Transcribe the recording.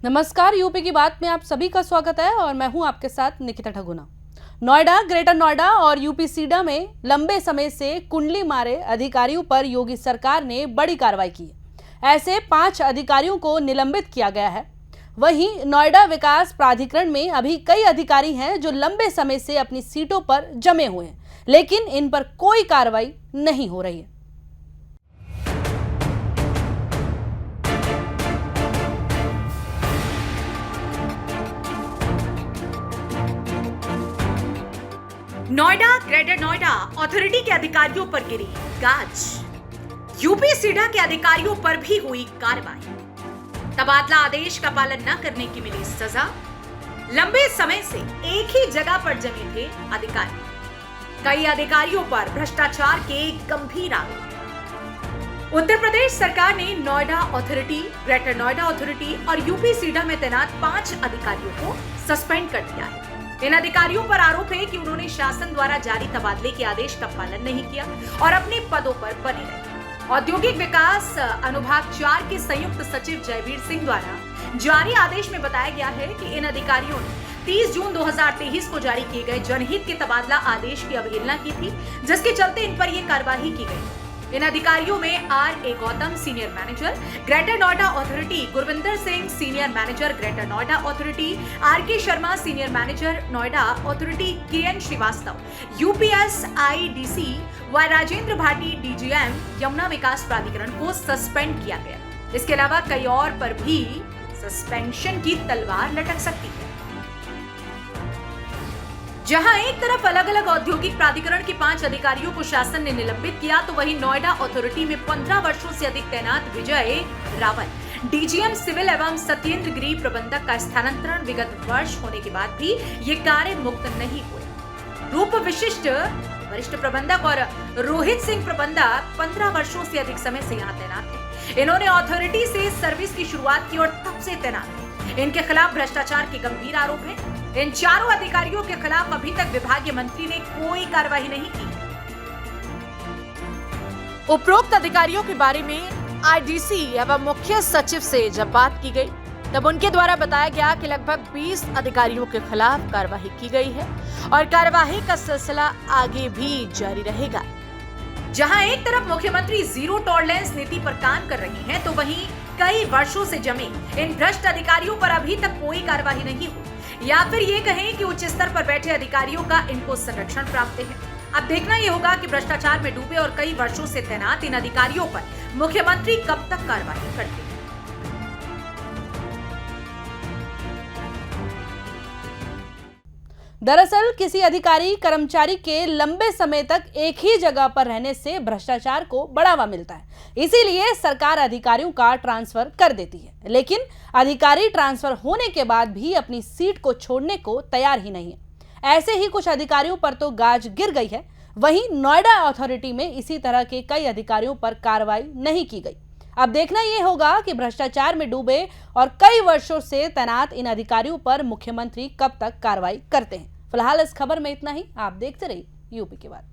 नमस्कार, यूपी की बात में आप सभी का स्वागत है और मैं हूं आपके साथ निकिता ठगुना। नोएडा, ग्रेटर नोएडा और यूपी सीडा में लंबे समय से कुंडली मारे अधिकारियों पर योगी सरकार ने बड़ी कार्रवाई की है। ऐसे 5 अधिकारियों को निलंबित किया गया है। वहीं नोएडा विकास प्राधिकरण में अभी कई अधिकारी हैं जो लंबे समय से अपनी सीटों पर जमे हुए हैं, लेकिन इन पर कोई कार्रवाई नहीं हो रही है। नोएडा, ग्रेटर नोएडा अथॉरिटी के अधिकारियों पर गिरी गाज। यूपी सीडा के अधिकारियों पर भी हुई कार्रवाई। तबादला आदेश का पालन न करने की मिली सजा। लंबे समय से एक ही जगह पर जमे थे अधिकारी। कई अधिकारियों पर भ्रष्टाचार के गंभीर आरोप। उत्तर प्रदेश सरकार ने Noida authority, greater Noida authority और यूपी सीडा में तैनात 5 अधिकारियों को सस्पेंड कर दिया है। इन अधिकारियों पर आरोप है कि उन्होंने शासन द्वारा जारी तबादले के आदेश का पालन नहीं किया और अपने पदों पर बने रहे। औद्योगिक विकास अनुभाग 4 के संयुक्त सचिव जयवीर सिंह द्वारा जारी आदेश में बताया गया है कि इन अधिकारियों ने 30 जून 2023 को जारी किए गए जनहित के तबादला आदेश की अवहेलना की थी, जिसके चलते इन पर यह कार्यवाही की गई। इन अधिकारियों में R.A. Gautam, senior manager, greater Noida authority, Gurvinder Singh, senior manager, greater Noida authority, R.K. Sharma, senior manager, Noida authority, K.N. Srivastava, UPSIDC व राजेंद्र भाटी, DGM, यमुना विकास प्राधिकरण को सस्पेंड किया गया। इसके अलावा कई और पर भी सस्पेंशन की तलवार लटक सकती है। जहां एक तरफ अलग अलग औद्योगिक प्राधिकरण के 5 अधिकारियों को शासन ने निलंबित किया, तो वहीं नोएडा अथॉरिटी में 15 वर्षों से अधिक तैनात विजय रावल, DGM सिविल एवं सत्येंद्र गिरी प्रबंधक का स्थानांतरण विगत वर्ष होने के बाद भी ये कार्य मुक्त नहीं हुए। रूप विशिष्ट वरिष्ठ प्रबंधक और रोहित सिंह प्रबंधक 15 वर्षों से अधिक समय से यहाँ तैनात है। इन्होंने अथॉरिटी से सर्विस की शुरुआत की और तब से तैनात है। इनके खिलाफ भ्रष्टाचार के गंभीर आरोप हैं। इन चारों अधिकारियों के खिलाफ अभी तक विभागीय मंत्री ने कोई कार्रवाई नहीं की। उपरोक्त अधिकारियों के बारे में IDC एवं मुख्य सचिव से जब बात की गई, तब उनके द्वारा बताया गया कि लगभग 20 अधिकारियों के खिलाफ कार्रवाई की गई है और कार्यवाही का सिलसिला आगे भी जारी रहेगा। जहां एक तरफ मुख्यमंत्री जीरो टॉलरेंस नीति पर काम कर रहे हैं, तो वहीं कई वर्षों से जमे इन भ्रष्ट अधिकारियों पर अभी तक कोई कार्रवाई नहीं हुई, या फिर ये कहें कि उच्च स्तर पर बैठे अधिकारियों का इनको संरक्षण प्राप्त है। अब देखना ये होगा कि भ्रष्टाचार में डूबे और कई वर्षों से तैनात इन अधिकारियों पर मुख्यमंत्री कब तक कार्रवाई करते हैं। दरअसल किसी अधिकारी कर्मचारी के लंबे समय तक एक ही जगह पर रहने से भ्रष्टाचार को बढ़ावा मिलता है। इसीलिए सरकार अधिकारियों का ट्रांसफर कर देती है, लेकिन अधिकारी ट्रांसफर होने के बाद भी अपनी सीट को छोड़ने को तैयार ही नहीं है। ऐसे ही कुछ अधिकारियों पर तो गाज गिर गई है। वहीं नोएडा अथॉरिटी में इसी तरह के कई अधिकारियों पर कार्रवाई नहीं की गई। अब देखना यह होगा कि भ्रष्टाचार में डूबे और कई वर्षों से तैनात इन अधिकारियों पर मुख्यमंत्री कब तक कार्रवाई करते हैं। फिलहाल इस खबर में इतना ही। आप देखते रहिए यूपी की बात।